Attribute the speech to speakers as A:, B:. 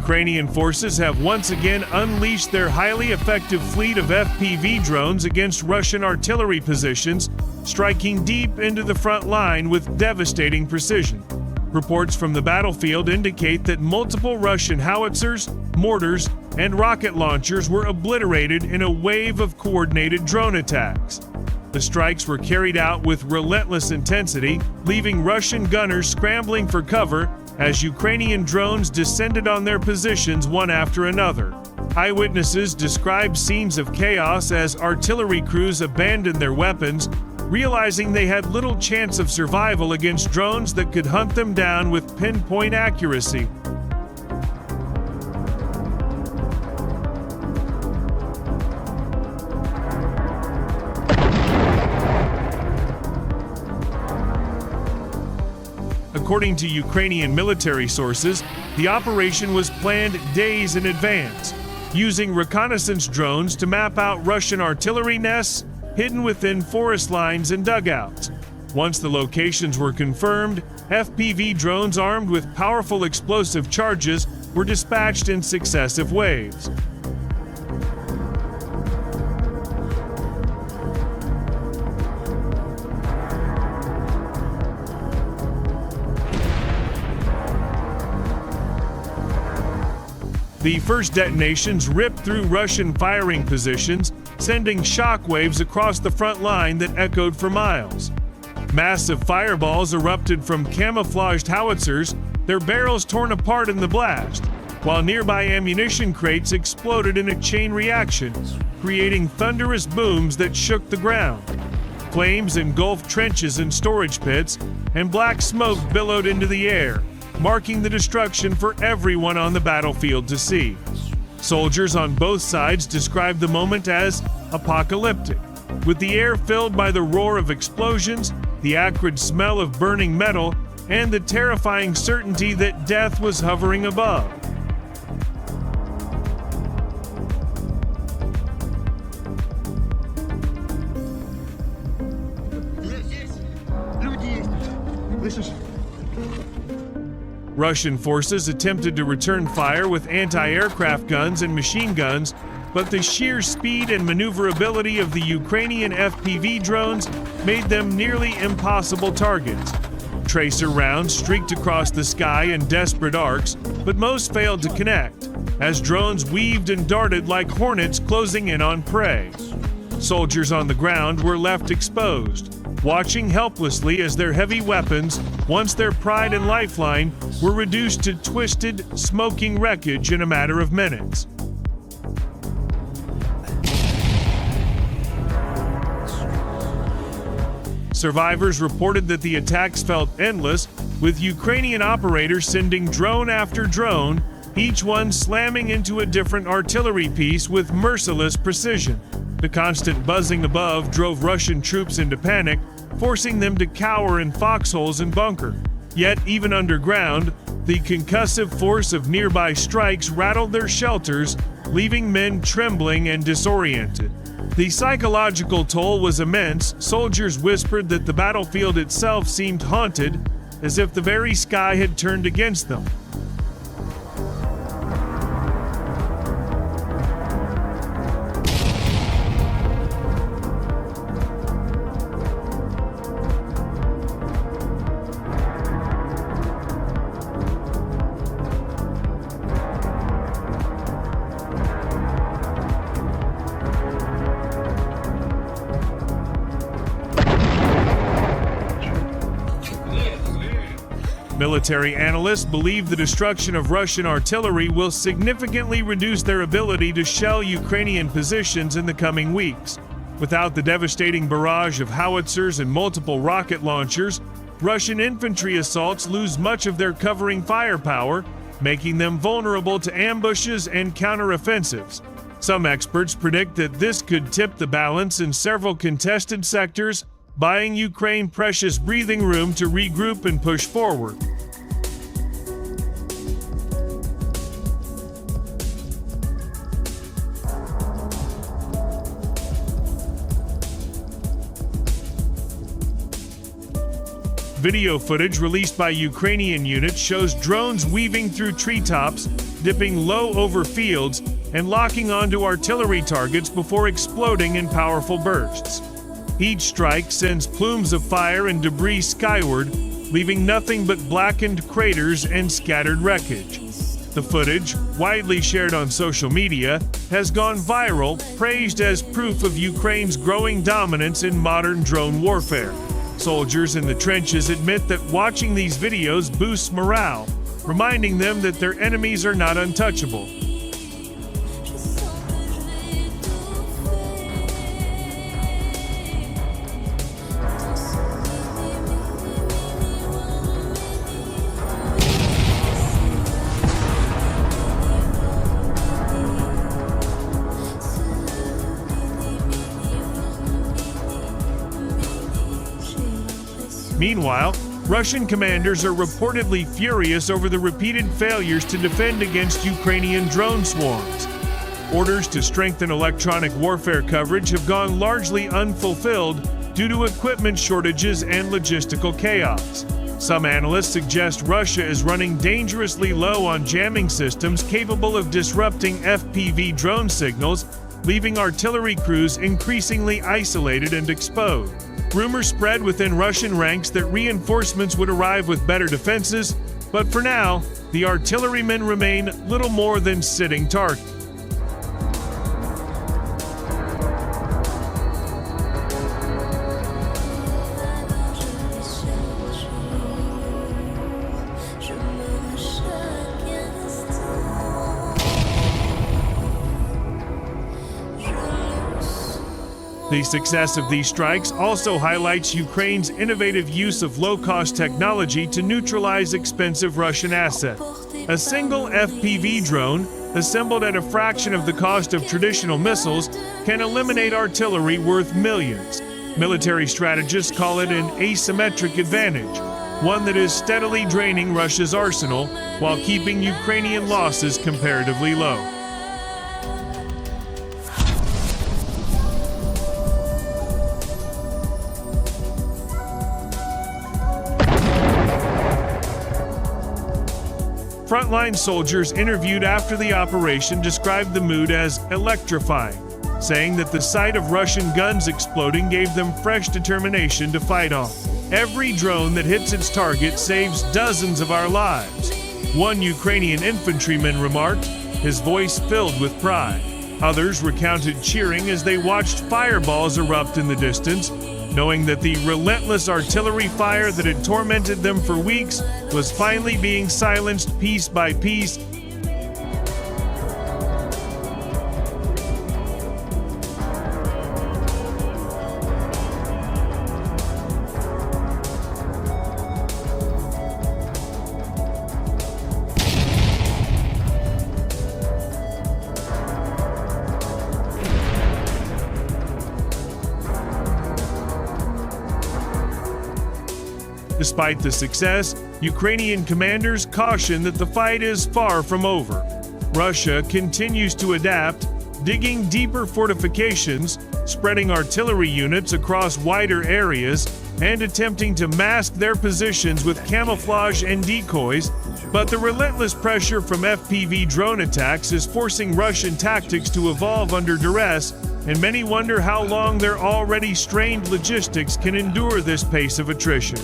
A: Ukrainian forces have once again unleashed their highly effective fleet of FPV drones against Russian artillery positions, striking deep into the front line with devastating precision. Reports from the battlefield indicate that multiple Russian howitzers, mortars, and rocket launchers were obliterated in a wave of coordinated drone attacks. The strikes were carried out with relentless intensity, leaving Russian gunners scrambling for cover as Ukrainian drones descended on their positions one after another. Eyewitnesses described scenes of chaos as artillery crews abandoned their weapons, realizing they had little chance of survival against drones that could hunt them down with pinpoint accuracy. According to Ukrainian military sources, the operation was planned days in advance, using reconnaissance drones to map out Russian artillery nests hidden within forest lines and dugouts. Once the locations were confirmed, FPV drones armed with powerful explosive charges were dispatched in successive waves. The first detonations ripped through Russian firing positions, sending shockwaves across the front line that echoed for miles. Massive fireballs erupted from camouflaged howitzers, their barrels torn apart in the blast, while nearby ammunition crates exploded in a chain reaction, creating thunderous booms that shook the ground. Flames engulfed trenches and storage pits, and black smoke billowed into the air, marking the destruction for everyone on the battlefield to see. Soldiers on both sides described the moment as apocalyptic, with the air filled by the roar of explosions, the acrid smell of burning metal, and the terrifying certainty that death was hovering above. Russian forces attempted to return fire with anti-aircraft guns and machine guns, but the sheer speed and maneuverability of the Ukrainian FPV drones made them nearly impossible targets. Tracer rounds streaked across the sky in desperate arcs, but most failed to connect, as drones weaved and darted like hornets closing in on prey. Soldiers on the ground were left exposed, watching helplessly as their heavy weapons, once their pride and lifeline, were reduced to twisted, smoking wreckage in a matter of minutes. Survivors reported that the attacks felt endless, with Ukrainian operators sending drone after drone, each one slamming into a different artillery piece with merciless precision. The constant buzzing above drove Russian troops into panic, forcing them to cower in foxholes and bunker. Yet, even underground, the concussive force of nearby strikes rattled their shelters, leaving men trembling and disoriented. The psychological toll was immense. Soldiers whispered that the battlefield itself seemed haunted, as if the very sky had turned against them. Military analysts believe the destruction of Russian artillery will significantly reduce their ability to shell Ukrainian positions in the coming weeks. Without the devastating barrage of howitzers and multiple rocket launchers, Russian infantry assaults lose much of their covering firepower, making them vulnerable to ambushes and counteroffensives. Some experts predict that this could tip the balance in several contested sectors, buying Ukraine precious breathing room to regroup and push forward. Video footage released by Ukrainian units shows drones weaving through treetops, dipping low over fields and locking onto artillery targets before exploding in powerful bursts. Each strike sends plumes of fire and debris skyward, leaving nothing but blackened craters and scattered wreckage. The footage, widely shared on social media, has gone viral, praised as proof of Ukraine's growing dominance in modern drone warfare. Soldiers in the trenches admit that watching these videos boosts morale, reminding them that their enemies are not untouchable. Meanwhile, Russian commanders are reportedly furious over the repeated failures to defend against Ukrainian drone swarms. Orders to strengthen electronic warfare coverage have gone largely unfulfilled due to equipment shortages and logistical chaos. Some analysts suggest Russia is running dangerously low on jamming systems capable of disrupting FPV drone signals, leaving artillery crews increasingly isolated and exposed. Rumors spread within Russian ranks that reinforcements would arrive with better defenses, but for now, the artillerymen remain little more than sitting targets. The success of these strikes also highlights Ukraine's innovative use of low-cost technology to neutralize expensive Russian assets. A single FPV drone, assembled at a fraction of the cost of traditional missiles, can eliminate artillery worth millions. Military strategists call it an asymmetric advantage, one that is steadily draining Russia's arsenal while keeping Ukrainian losses comparatively low. Frontline soldiers interviewed after the operation described the mood as electrifying, saying that the sight of Russian guns exploding gave them fresh determination to fight on. Every drone that hits its target saves dozens of our lives, one Ukrainian infantryman remarked, his voice filled with pride. Others recounted cheering as they watched fireballs erupt in the distance, knowing that the relentless artillery fire that had tormented them for weeks was finally being silenced piece by piece. Despite the success, Ukrainian commanders caution that the fight is far from over. Russia continues to adapt, digging deeper fortifications, spreading artillery units across wider areas, and attempting to mask their positions with camouflage and decoys, but the relentless pressure from FPV drone attacks is forcing Russian tactics to evolve under duress, and many wonder how long their already strained logistics can endure this pace of attrition.